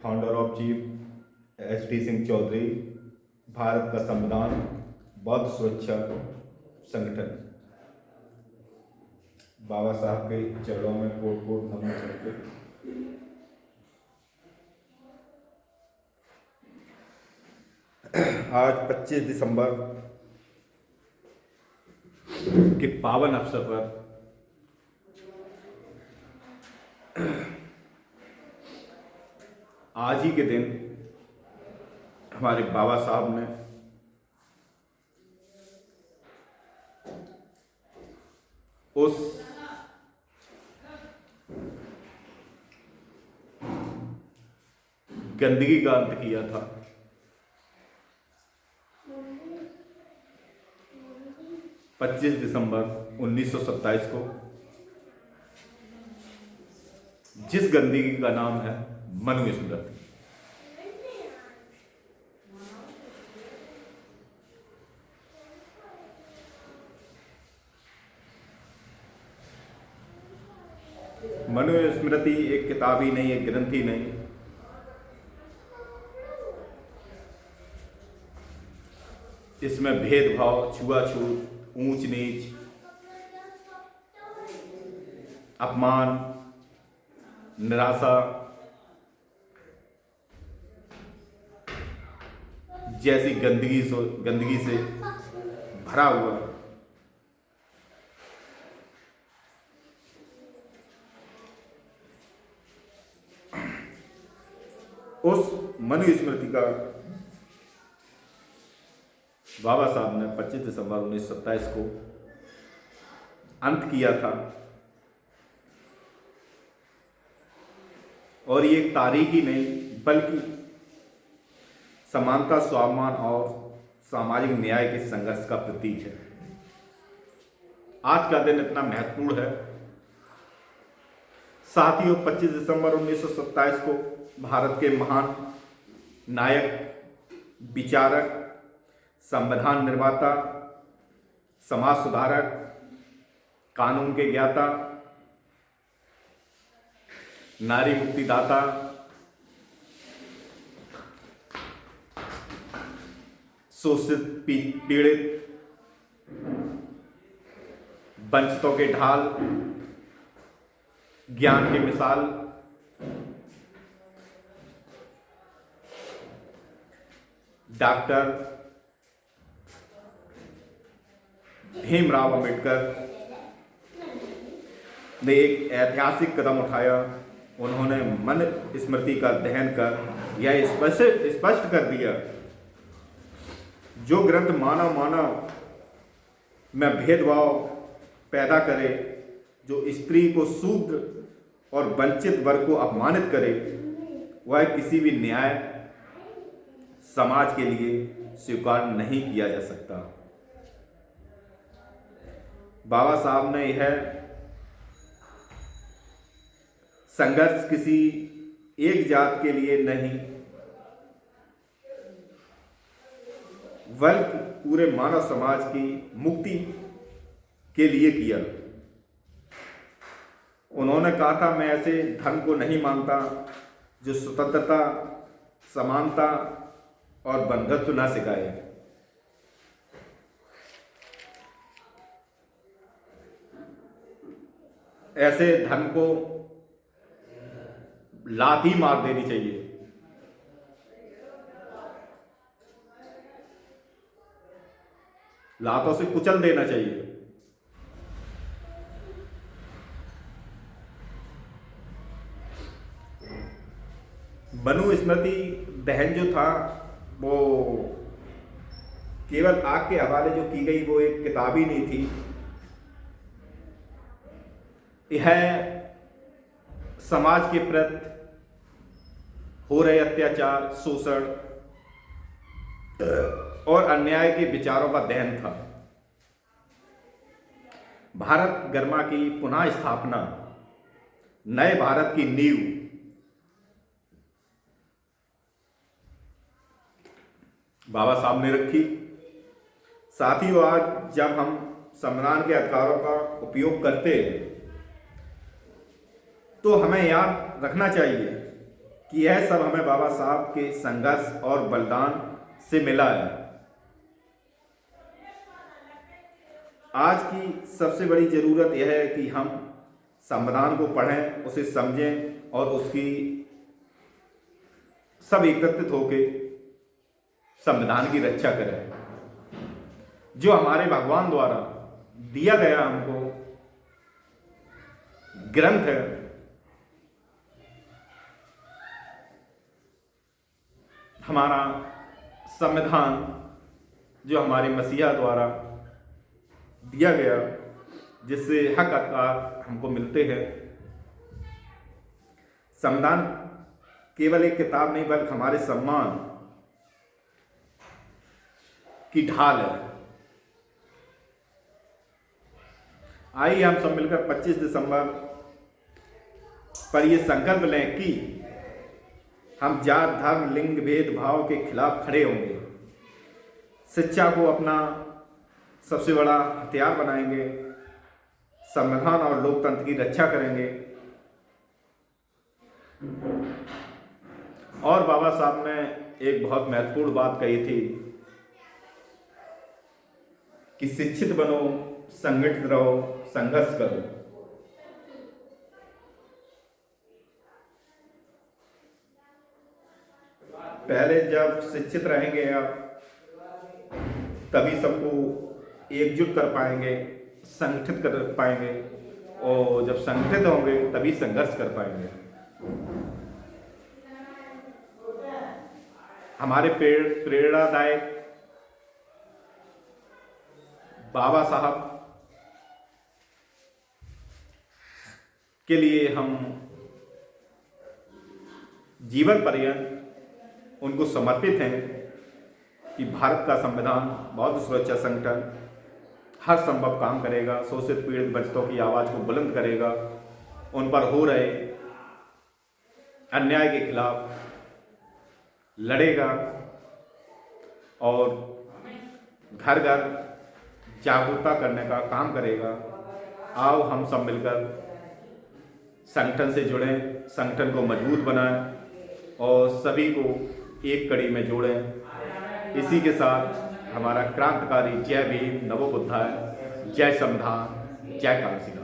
Founder of chief S D. Singh Chaudhary, Bharat का संविधान, बौद्ध सुरक्षा संगठन। बाबा साहब के चरणों में कोट कोट नमन करके आज 25 दिसंबर के पावन अवसर पर आज ही के दिन हमारे बाबा साहब ने उस गंदगी का अंत किया था। पच्चीस दिसंबर 1927 को, जिस गंदगी का नाम है मनुस्मृति। मनुस्मृति एक किताब ही नहीं, एक ग्रंथ ही नहीं, इसमें भेदभाव, छुआछूत, ऊंच नीच, अपमान, निराशा जैसी गंदगी से भरा हुआ उस मनुस्मृति का बाबा साहब ने 25 दिसंबर 1927 को अंत किया था। और ये एक तारीख ही नहीं बल्कि समानता, स्वाभिमान और सामाजिक न्याय के संघर्ष का प्रतीक है। आज का दिन इतना महत्वपूर्ण है। साथियों, 25 दिसंबर 1927 को भारत के महान नायक, विचारक, संविधान निर्माता, समाज सुधारक, कानून के ज्ञाता, नारी मुक्तिदाता, शोषित पीड़ित, वंचितों के ढाल, ज्ञान की मिसाल, डॉक्टर भीमराव अंबेडकर ने एक ऐतिहासिक कदम उठाया। उन्होंने मनुस्मृति का अध्ययन कर यह स्पष्ट कर दिया, जो ग्रंथ मानव में भेदभाव पैदा करे, जो स्त्री को शूद्र और वंचित वर्ग को अपमानित करे, वह किसी भी न्याय समाज के लिए स्वीकार नहीं किया जा सकता। बाबा साहब ने यह संघर्ष किसी एक जात के लिए नहीं बल्कि पूरे मानव समाज की मुक्ति के लिए किया। उन्होंने कहा था, मैं ऐसे धर्म को नहीं मानता जो स्वतंत्रता, समानता और बंधुत्व न सिखाए। ऐसे धर्म को लात ही मार देनी चाहिए। लातों से कुचल देना चाहिए। मनुस्मृति दहन जो था वो केवल आग के हवाले जो की गई वो एक किताब ही नहीं थी। यह समाज के प्रति हो रहे अत्याचार, शोषण और अन्याय के विचारों का दहन था। भारत गरमा की पुनः स्थापना, नए भारत की नींव बाबा साहब ने रखी। साथियों, आज जब हम संविधान के अधिकारों का उपयोग करते हैं तो हमें याद रखना चाहिए कि यह सब हमें बाबा साहब के संघर्ष और बलिदान से मिला है। आज की सबसे बड़ी ज़रूरत यह है कि हम संविधान को पढ़ें, उसे समझें और उसकी सब एकत्रित होकर संविधान की रक्षा करें। जो हमारे भगवान द्वारा दिया गया हमको ग्रंथ है, हमारा संविधान जो हमारे मसीहा द्वारा दिया गया, जिससे हक अधिकार हमको मिलते हैं। संविधान केवल एक किताब नहीं बल्कि हमारे सम्मान की ढाल है। आइए हम सब मिलकर 25 दिसंबर पर यह संकल्प लें कि हम जात धर्म लिंग भेदभाव के खिलाफ खड़े होंगे, शिक्षा को अपना सबसे बड़ा हथियार बनाएंगे, संविधान और लोकतंत्र की रक्षा करेंगे। और बाबा साहब ने एक बहुत महत्वपूर्ण बात कही थी कि शिक्षित बनो, संगठित रहो, संघर्ष करो। पहले जब शिक्षित रहेंगे आप, तभी सबको एकजुट कर पाएंगे, संगठित कर पाएंगे, और जब संगठित होंगे तभी संघर्ष कर पाएंगे। हमारे प्रेरणादायक बाबा साहब के लिए हम जीवन पर्यंत उनको समर्पित हैं कि भारत का संविधान बौद्ध सुरक्षा संगठन हर संभव काम करेगा, शोषित पीड़ित वंचितों की आवाज़ को बुलंद करेगा, उन पर हो रहे अन्याय के खिलाफ लड़ेगा और घर घर जागरूकता करने का काम करेगा। आओ हम सब मिलकर संगठन से जुड़ें, संगठन को मजबूत बनाएं और सभी को एक कड़ी में जोड़ें। इसी के साथ हमारा क्रांतिकारी जय भीम, नमो बुद्धाय, जय संविधान, जय काल।